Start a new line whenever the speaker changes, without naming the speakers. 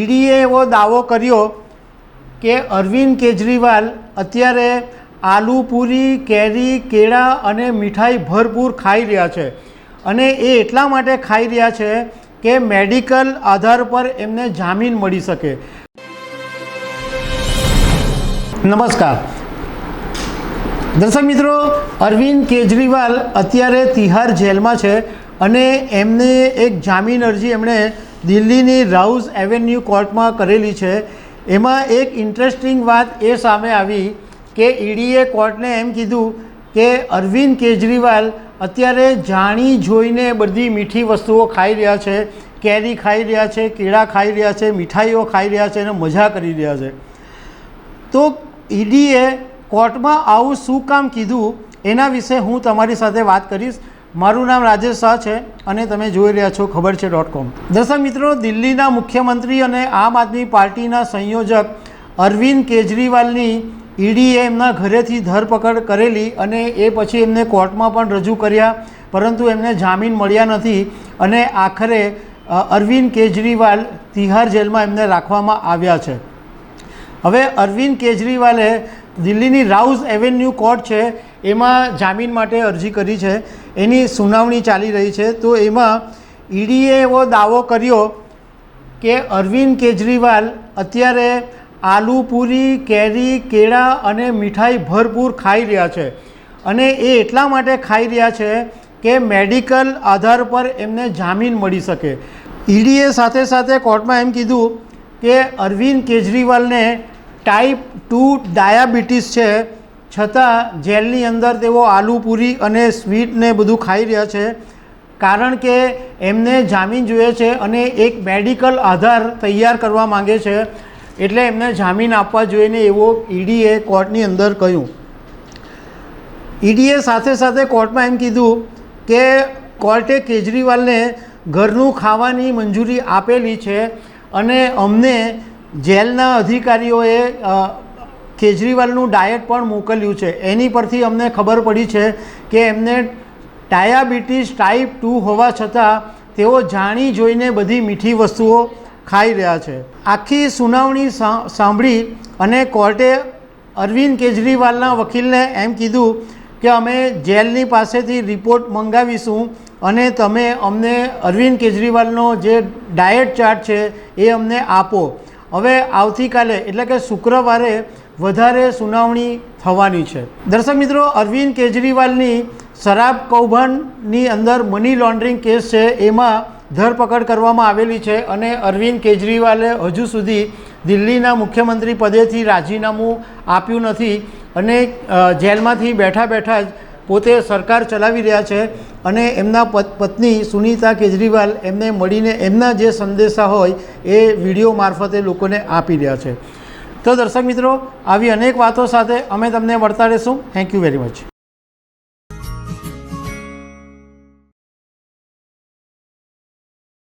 ઈડીએ એવો દાવો કર્યો કે અરવિંદ કેજરીવાલ અત્યારે આલુ પૂરી, કેરી, કેળા અને મીઠાઈ ભરપૂર ખાઈ રહ્યા છે અને એ એટલા માટે ખાઈ રહ્યા છે કે મેડિકલ આધાર પર એમને જામીન મળી શકે। નમસ્કાર દર્શક મિત્રો, અરવિંદ કેજરીવાલ અત્યારે તિહાર જેલમાં છે અને એમને એક જામીન અરજી એમણે દિલ્હીની રાઉઝ એવન્યુ કોર્ટમાં કરેલી છે। એમાં એક ઇન્ટરેસ્ટિંગ વાત એ સામે આવી કે ઈડીએ કોર્ટને એમ કીધું કે અરવિંદ કેજરીવાલ અત્યારે જાણી જોઈને બધી મીઠી વસ્તુઓ ખાઈ રહ્યા છે, કેરી ખાઈ રહ્યા છે, કેળા ખાઈ રહ્યા છે, મીઠાઈઓ ખાઈ રહ્યા છે અને મજા કરી રહ્યા છે। તો ઈડીએ કોર્ટમાં આવું શું કામ કીધું એના વિશે હું તમારી સાથે વાત કરીશ। મારું નામ રાજેશ શાહ છે અને તમે જોઈ રહ્યા છો ખબરછે.com। દર્શક મિત્રો, દિલ્હીના મુખ્યમંત્રી અને આમ આદમી પાર્ટીના સંયોજક અરવિંદ કેજરીવાલની ઈડીએ એમના ઘરેથી ધરપકડ કરેલી અને એ પછી એમને કોર્ટમાં પણ રજૂ કર્યા, પરંતુ એમને જામીન મળ્યા નથી અને આખરે અરવિંદ કેજરીવાલ તિહાર જેલમાં એમને રાખવામાં આવ્યા છે। હવે અરવિંદ કેજરીવાલે દિલ્હીની રાઉઝ એવન્યુ કોર્ટ છે એમાં જામીન માટે અરજી કરી છે, એની સુનાવણી ચાલી રહી છે। તો એમાં ઈડીએ એવો દાવો કર્યો કે અરવિંદ કેજરીવાલ અત્યારે આલુ પૂરી, કેરી, કેળા અને મીઠાઈ ભરપૂર ખાઈ રહ્યા છે અને એ એટલા માટે ખાઈ રહ્યા છે કે મેડિકલ આધાર પર એમને જામીન મળી શકે। ઈડીએ સાથે સાથે કોર્ટમાં એમ કીધું કે અરવિંદ કેજરીવાલને ટાઈપ 2 ડાયાબિટીસ છે, છતાં જેલની અંદર તેઓ આલુ પૂરી અને સ્વીટને બધું ખાઈ રહ્યા છે કારણ કે એમને જામીન જોઈએ છે અને એક મેડિકલ આધાર તૈયાર કરવા માંગે છે, એટલે એમને જામીન આપવા જોઈએ ને એવો ઈડીએ કોર્ટની અંદર કહ્યું। ઈડીએ સાથે સાથે કોર્ટમાં એમ કીધું કે કોર્ટે કેજરીવાલને ઘરનું ખાવાની મંજૂરી આપેલી છે અને અમને જેલના અધિકારીઓએ કેજરીવાલનું ડાયટ પણ મોકલ્યું છે, એની પરથી અમને ખબર પડી છે કે એમને ડાયાબિટીસ ટાઈપ 2 હોવા છતાં તેઓ જાણી જોઈને બધી મીઠી વસ્તુઓ ખાઈ રહ્યા છે। આખી સુનાવણી સાંભળી અને કોર્ટે અરવિંદ કેજરીવાલના વકીલને એમ કીધું કે અમે જેલની પાસેથી રિપોર્ટ મંગાવીશું અને તમે અમને અરવિંદ કેજરીવાલનો જે ડાયટ ચાર્ટ છે એ અમને આપો। હવે આવતીકાલે એટલે કે શુક્રવારે વધારે સુનાવણી થવાની છે। દર્શક મિત્રો, અરવિંદ કેજરીવાલની શરાબ કૌભાંડની અંદર મની લોન્ડરિંગ કેસ છે એમાં ધરપકડ કરવામાં આવેલી છે અને અરવિંદ કેજરીવાલે હજુ સુધી દિલ્હીના મુખ્યમંત્રી પદેથી રાજીનામું આપ્યું નથી અને જેલમાંથી બેઠા બેઠા જ પોતે સરકાર ચલાવી રહ્યા છે અને એમના પત્ની સુનીતા કેજરીવાલ એમને મળીને એમના જે સંદેશા હોય એ વિડીયો મારફતે લોકોને આપી રહ્યા છે। તો દર્શક મિત્રો, આવી અનેક વાતો સાથે અમે તમને મળતા રહીશું। Thank you very much.